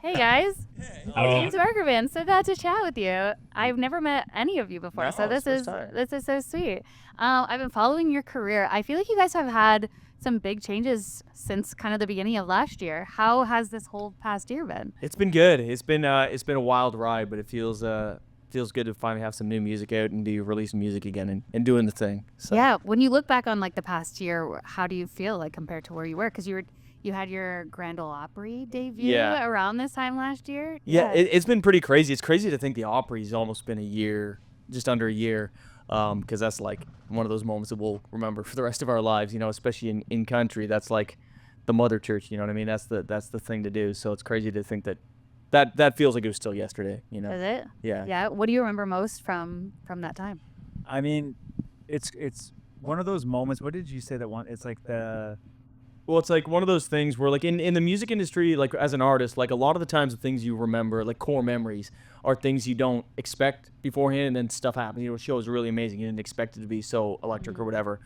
Hey guys, Hello. James Barkerman. So glad to chat with you. I've never met any of you before, No, so it's this is first time. this is so sweet. I've been following your career. I feel like you guys have had some big changes since kind of the beginning of last year. How has this whole past year been? It's been good. It's been a wild ride, but it feels good to finally have some new music out and be releasing music again and doing the thing. So. Yeah, when you look back on like the past year, how do you feel like compared to where you were? Because you had your Grand Ole Opry debut around this time last year. Yeah, it's been pretty crazy. It's crazy to think the Opry's almost been a year, just under a year, because that's like one of those moments that we'll remember for the rest of our lives. You know, especially in country, that's like the mother church. You know what I mean? That's the thing to do. So it's crazy to think that feels like it was still yesterday. You know? Is it? Yeah. Yeah. What do you remember most from that time? I mean, it's one of those moments. What did you say that one? It's like Well, it's like one of those things where, like, in the music industry, like, as an artist, like, a lot of the times the things you remember, like, core memories, are things you don't expect beforehand, and then stuff happens. You know, a show is really amazing. You didn't expect it to be so electric or whatever.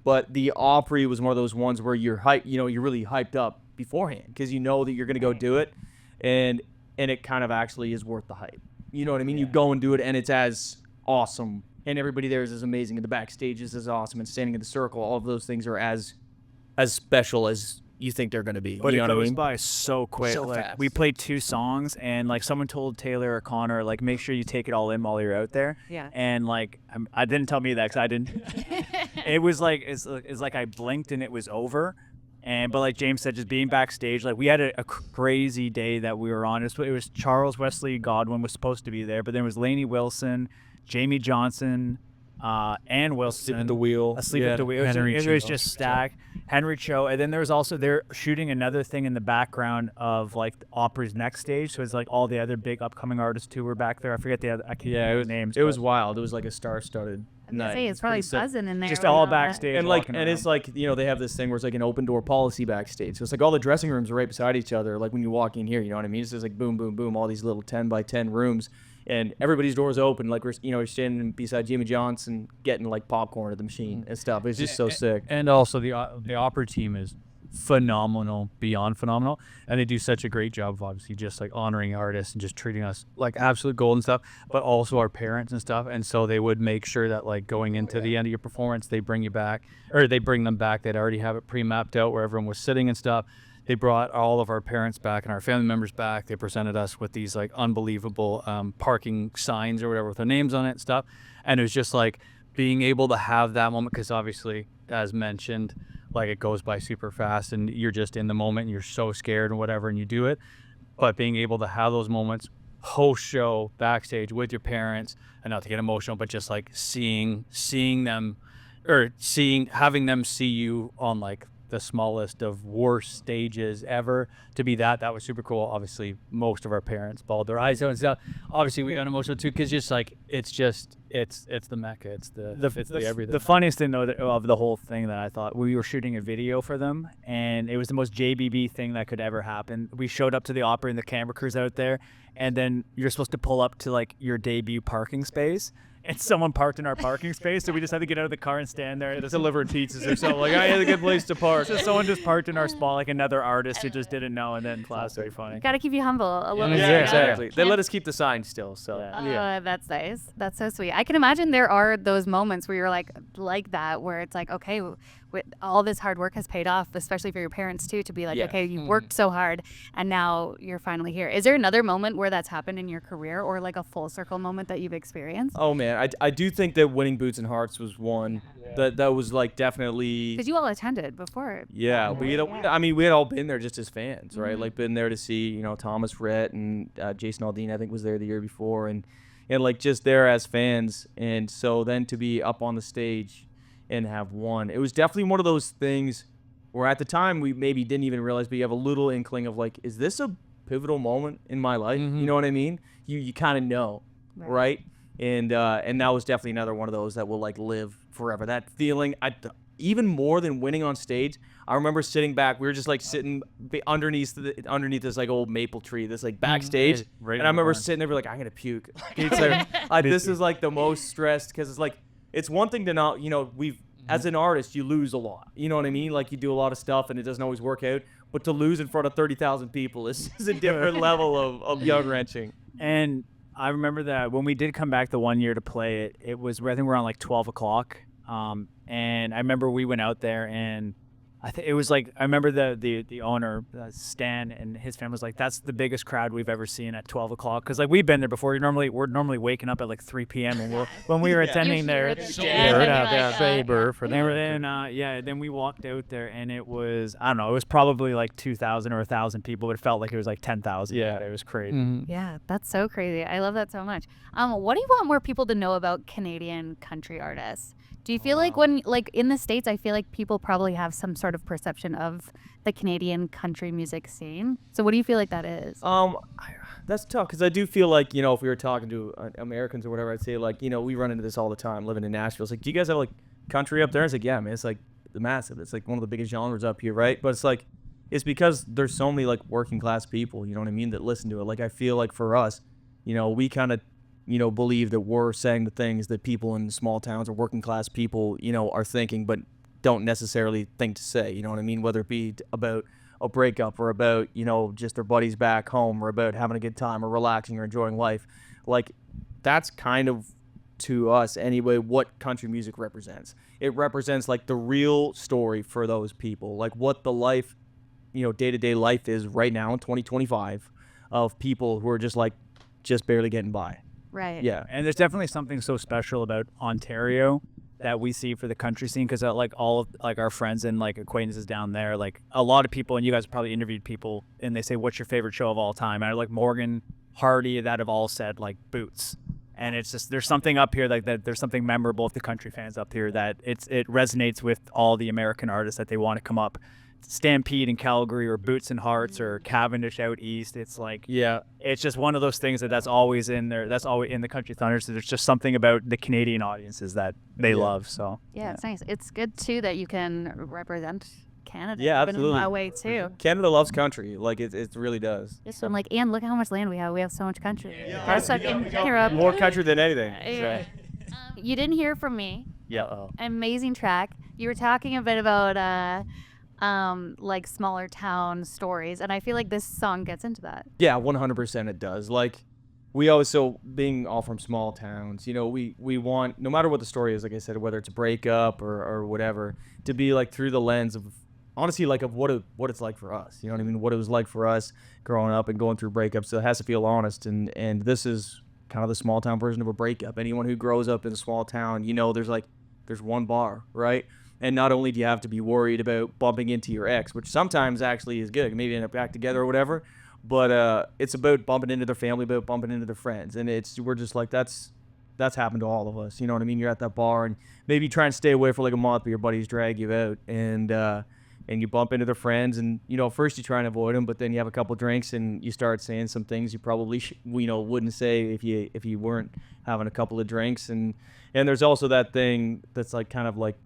But the Opry was one of those ones where you're you're really hyped up beforehand because you know that you're going to go do it, and it kind of actually is worth the hype. You know what I mean? You go and do it, and it's as awesome, and everybody there is as amazing, and the backstage is as awesome, and standing in the circle, all of those things are as special as you think they're going to be. But you it know what I goes mean? by so quick. So like fast. we played 2 songs, and like someone told Taylor or Connor, like make sure you take it all in while you're out there. Yeah. And like I didn't tell me that because I didn't. It was like it's like I blinked and it was over. But like James said, just being backstage, like we had a crazy day that we were on. It was Charles Wesley Godwin was supposed to be there, but then it was Lainey Wilson, Jamie Johnson, and Wilson. Asleep at the wheel. Asleep at the wheel. It was just stacked. Henry Cho, and then there was also they're shooting another thing in the background of like Opry's next stage. So it's like all the other big upcoming artists too were back there. I forget the other. I can't remember the names. It was wild. It was like a star-studded I was night. gonna say it's probably pretty sick. buzzing in there. just with all that. backstage. And like, walking and it's around. like, you know, they have this thing where it's like an open door policy backstage. So it's like all the dressing rooms are right beside each other. Like when you walk in here, you know what I mean? It's just like boom, boom, boom, all these little 10 by 10 rooms, and everybody's doors open. Like we're standing beside Jimmy Johnson getting like popcorn at the machine and stuff. It's just so sick. And also the opera team is phenomenal, beyond phenomenal, and they do such a great job of obviously just like honoring artists and just treating us like absolute gold and stuff, but also our parents and stuff. And so they would make sure that like going into the end of your performance, they bring you back, or they bring them back. They'd already have it pre-mapped out where everyone was sitting and stuff. They brought all of our parents back and our family members back. They presented us with these like unbelievable parking signs or whatever with their names on it and stuff. And it was just like being able to have that moment, because obviously, as mentioned, like it goes by super fast and you're just in the moment and you're so scared and whatever, and you do it. But being able to have those moments post show backstage with your parents, and not to get emotional, but just like seeing them, or having them see you on like the smallest of worst stages ever, to be that was super cool. Obviously most of our parents bawled their eyes out and stuff. Obviously we got emotional too, because just like it's the mecca, it's the everything. The funniest thing though of the whole thing that I thought, we were shooting a video for them, and it was the most JBB thing that could ever happen. We showed up to the Opry and the camera crews out there, and then you're supposed to pull up to like your debut parking space, and someone parked in our parking space, so we just had to get out of the car and stand there. Delivering pizzas or something. Like, I had a good place to park. So someone just parked in our spot, like another artist who just didn't know, and then class very funny. Gotta keep you humble a little bit. Yeah, you know? exactly. They let us keep the sign still. So That's nice. That's so sweet. I can imagine there are those moments where you're like that, where it's like, okay, with all this hard work has paid off, especially for your parents too, to be like, okay, you worked so hard and now you're finally here. Is there another moment where that's happened in your career, or like a full circle moment that you've experienced? Oh man, I do think that winning Boots and Hearts was one that was like definitely. Because you all attended before. Yeah, we had all been there just as fans, right? Like been there to see, you know, Thomas Rhett and Jason Aldean, I think, was there the year before, and like just there as fans. And so then to be up on the stage and have won, it was definitely one of those things where at the time we maybe didn't even realize, but you have a little inkling of like, is this a pivotal moment in my life? You know what I mean? You kind of know, right? And that was definitely another one of those that will like live forever. That feeling, even more than winning on stage, I remember sitting back. We were just like sitting underneath this like old maple tree, this like backstage, Right and I remember sitting there, be like, I'm gonna puke. It's like, this is like the most stressed, because it's like, it's one thing to not, you know, as an artist, you lose a lot. You know what I mean? Like you do a lot of stuff and it doesn't always work out. But to lose in front of 30,000 people is a different level of gut-wrenching. And I remember that when we did come back the one year to play it, it was, I think we're on like 12 o'clock. And I remember we went out there, and I think it was like, I remember the owner, Stan, and his family was like, that's the biggest crowd we've ever seen at 12 o'clock. Because like we've been there before. We're normally waking up at like 3 p.m. when we were attending there. Then we walked out there, and it was, I don't know, it was probably like 2,000 or 1,000 people, but it felt like it was like 10,000. Yeah. It was crazy. Mm-hmm. Yeah, that's so crazy. I love that so much. What do you want more people to know about Canadian country artists? Do you feel like when, like in the States, I feel like people probably have some sort of perception of the Canadian country music scene. So what do you feel like that is? That's tough, because I do feel like, you know, if we were talking to Americans or whatever, I'd say like, you know, we run into this all the time living in Nashville. It's like, do you guys have like country up there? It's like, yeah, man, it's like massive. It's like one of the biggest genres up here, right? But it's like, it's because there's so many like working class people, you know what I mean, that listen to it. Like I feel like for us, you know, we kind of, you know, believe that we're saying the things that people in small towns or working class people, you know, are thinking, but don't necessarily think to say, you know what I mean? Whether it be about a breakup or about, you know, just their buddies back home or about having a good time or relaxing or enjoying life. Like that's kind of, to us anyway, what country music represents. It represents like the real story for those people, like what the life, you know, day-to-day life is right now in 2025 of people who are just like, just barely getting by. Right. Yeah, and there's definitely something so special about Ontario that we see for the country scene, because like all of like our friends and like acquaintances down there, like a lot of people, and you guys probably interviewed people, and they say, what's your favorite show of all time? And like Morgan, Hardy, that have all said like Boots. And it's just, there's something up here like that, there's something memorable with the country fans up here that it resonates with all the American artists that they want to come up. Stampede in Calgary or Boots and Hearts or Cavendish out east. It's like, yeah, it's just one of those things that's always in there. That's always in the Country Thunder. So there's just something about the Canadian audiences that they love. So yeah, it's nice. It's good too that you can represent Canada. Yeah, in absolutely. that way too. Canada loves country. Like it really does. So I'm like, and look how much land we have. We have so much country. That's like in Europe. More country than anything. Yeah. You didn't hear from me. Yeah. Amazing track. You were talking a bit about like smaller town stories, and I feel like this song gets into that. Yeah, 100% it does. Like we always, so being all from small towns, you know, we want, no matter what the story is, like I said, whether it's a breakup or whatever, to be like through the lens of honestly like of what it's like for us. You know what I mean? What it was like for us growing up and going through breakups. So it has to feel honest, and this is kind of the small town version of a breakup. Anyone who grows up in a small town, you know, there's one bar, right? And not only do you have to be worried about bumping into your ex, which sometimes actually is good, maybe end up back together or whatever, but it's about bumping into their family, about bumping into their friends, and we're just like, that's happened to all of us. You know what I mean? You're at that bar and maybe you try and stay away for like a month, but your buddies drag you out, and you bump into their friends, and you know, first you try and avoid them, but then you have a couple drinks and you start saying some things you probably wouldn't say if you weren't having a couple of drinks, and there's also that thing that's like kind of like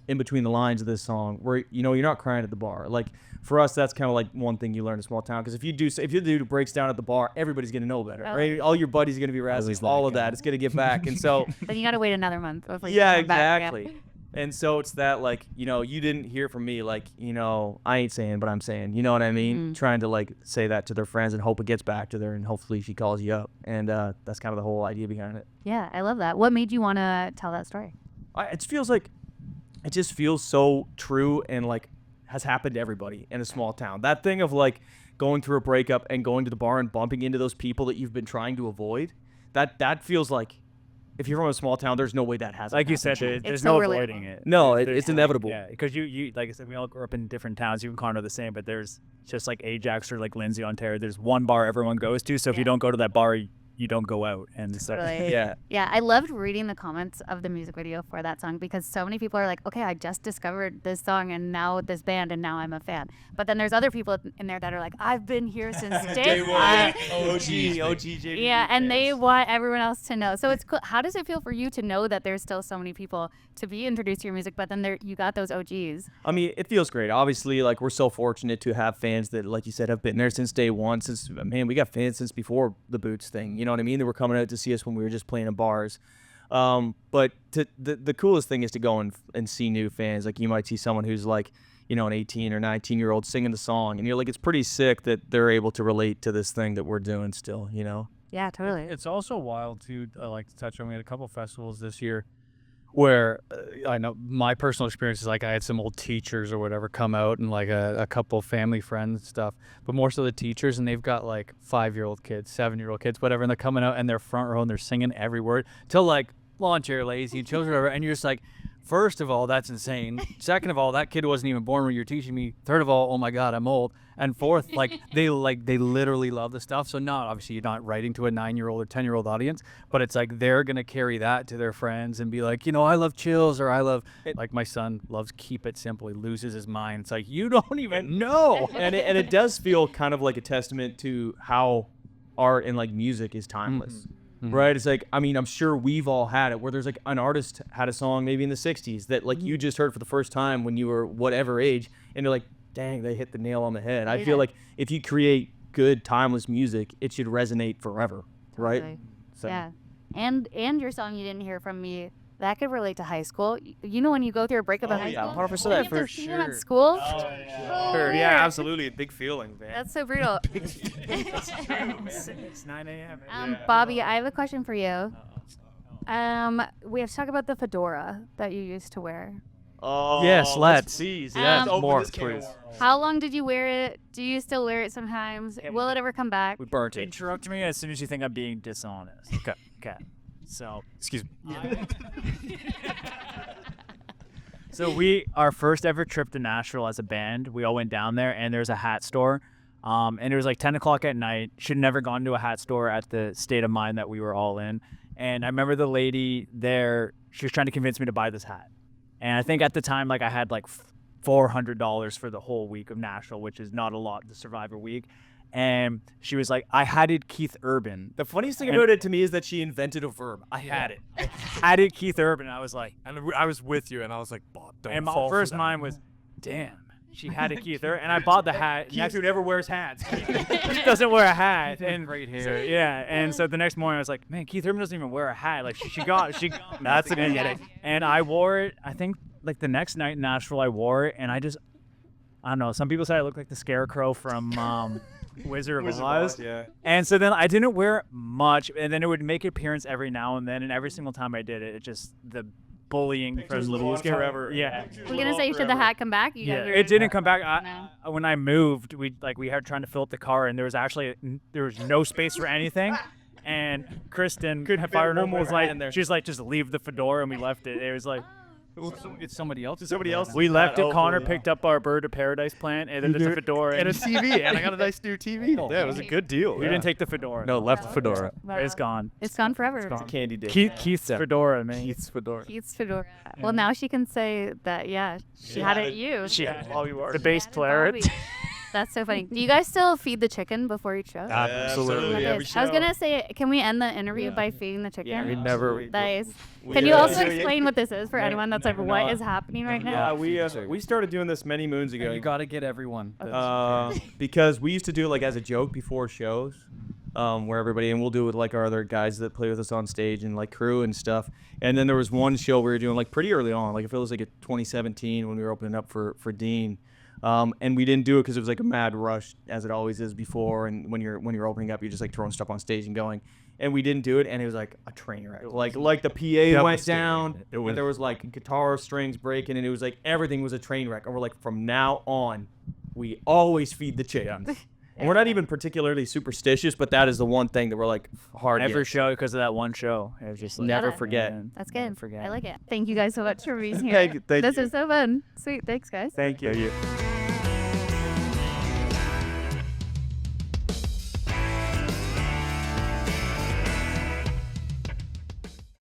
in between the lines of this song where, you know, you're not crying at the bar. Like for us, that's kind of like one thing you learn in a small town, because if the dude breaks down at the bar, everybody's gonna know better, right? All your buddies are gonna be razzing, all of that. It's gonna get back, and so then you gotta wait another month before you yeah, come back. exactly. Yeah. And so it's that, like, you know, you didn't hear from me, like, you know, I ain't saying, but I'm saying, you know what I mean? Trying to like say that to their friends and hope it gets back to her, and hopefully she calls you up, and that's kind of the whole idea behind it. Yeah, I love that. What made you want to tell that story? It just feels so true, and like has happened to everybody in a small town. That thing of like going through a breakup and going to the bar and bumping into those people that you've been trying to avoid, that feels like, if you're from a small town, there's no way that hasn't like you happened. said, there's so no relatable. avoiding it. No, it's inevitable. Yeah, because you like I said, we all grew up in different towns. You and Connor are the same, but there's just like Ajax or like Lindsay, Ontario. There's one bar everyone goes to. So if you don't go to that bar, you don't go out. And so Totally. Yeah, I loved reading the comments of the music video for that song, because so many people are like, okay, I just discovered this song and now this band and now I'm a fan. But then there's other people in there that are like, I've been here since day one. OG. Yeah, and they want everyone else to know. So it's cool. How does it feel for you to know that there's still so many people to be introduced to your music, but then you got those OGs? I mean, it feels great. Obviously, like, we're so fortunate to have fans that, like you said, have been there since day one. We got fans since before the Boots thing. You know what I mean? They were coming out to see us when we were just playing in bars. But the coolest thing is to go and see new fans. Like, you might see someone who's like, you know, an 18 or 19-year-old singing the song, and you're like, it's pretty sick that they're able to relate to this thing that we're doing still, you know. Yeah, totally. It's also wild too. I like to touch on. We had a couple festivals this year where I know my personal experience is like I had some old teachers or whatever come out and like a couple family friends and stuff, but more so the teachers, and they've got like 5-year-old kids, 7-year-old kids, whatever, and they're coming out and they're front row and they're singing every word till like lawn chair lazy and children, whatever, and you're just like, first of all, that's insane. Second of all, that kid wasn't even born when you're teaching me. Third of all, oh my God, I'm old. And fourth, they literally love the stuff. So not obviously you're not writing to a 9-year-old or 10-year-old audience, but it's like they're gonna carry that to their friends and be like, you know, I love Chills, or I love like my son loves Keep It Simple. He loses his mind. It's like you don't even know. And it does feel kind of like a testament to how art and like music is timeless. Right? It's like, I mean, I'm sure we've all had it where there's like an artist had a song maybe in the 60s that like you just heard for the first time when you were whatever age, and you're like, dang, they hit the nail on the head. I feel like if you create good timeless music, it should resonate forever, right? Totally. So. Yeah. And your song You Didn't Hear From Me, that could relate to high school. You know when you go through a breakup in high school? 100% You have for to sing them sure. at school? Yeah, absolutely. Big feeling, man. That's so brutal. It's 9 a.m. Bobby, I have a question for you. We have to talk about the fedora that you used to wear. Oh, Yes, let's. Please. Yes, more, please. How long did you wear it? Do you still wear it sometimes? Will it ever come back? We burnt it. Interrupt me as soon as you think I'm being dishonest. Okay. So, excuse me. So our first ever trip to Nashville as a band, we all went down there, and there's a hat store. And it was like 10 o'clock at night. Should never gone to a hat store at the state of mind that we were all in. And I remember the lady there, she was trying to convince me to buy this hat. And I think at the time, like I had like $400 for the whole week of Nashville, which is not a lot to survive a week. And she was like, I hatted Keith Urban. The funniest thing about it to me is that she invented a verb. I had it. Hatted Keith Urban. And I was like, And I was with you, and I was like, Bob, don't and my fall for first that. mind was, damn, she hatted Keith Urban. And I bought the hat. Keith, who never wears hats. He doesn't wear a hat. And Great hair. so, yeah. And so the next morning I was like, man, Keith Urban doesn't even wear a hat. Like she got that's an idiot. And I wore it, I think like the next night in Nashville I wore it, and I don't know. Some people said I looked like the Scarecrow from Wizard of Oz. Yeah. And so then I didn't wear it much, and then it would make appearance every now and then, and every single time I did it, it just the bullying from live forever. Yeah. We're gonna say, should the hat come back? You guys are- It didn't come back. No. When I moved, we had trying to fill up the car, and there was no space for anything. And Kristen, Couldn't fit Fire one more was like, hat in there. she's like, just leave the fedora, and we left it. It was like, It's somebody else. we left it. Connor picked up our Bird of Paradise plant, and then there's a fedora. And a TV, and I got a nice new TV. Yeah, it was a good deal. We didn't take the fedora. No, left the fedora. Wow. It's gone. It's gone forever. It's a candy dish. Keith's fedora, man. Keith's fedora. Keith's fedora. Well, now she can say that. Yeah, she had it. You. She had the bass player. Bobby. That's so funny. Do you guys still feed the chicken before each show? Absolutely. Okay. I was gonna say, can we end the interview by feeding the chicken? Yeah, we never. Nice. Can you also explain what this is for anyone that's like, what is happening right now? Yeah, we started doing this many moons ago. You got to get everyone. Because we used to do it like as a joke before shows, where everybody, and we'll do it with like our other guys that play with us on stage and like crew and stuff. And then there was one show we were doing like pretty early on, like it feels like in 2017 when we were opening up for Dean. And we didn't do it because it was like a mad rush, as it always is before. And when you're opening up, you're just like throwing stuff on stage and going. And we didn't do it, and it was like a train wreck. Like the PA went down, and there was like guitar strings breaking, and it was like everything was a train wreck. And we're like, from now on, we always feed the chickens. And we're not even particularly superstitious, but that is the one thing that we're like hard. Every show because of that one show. It was just like, Never Got it. forget. That's Never good. forget. I like it. Thank you guys so much for being here. Thank This you. is so fun. Sweet. Thanks, guys. Thank you.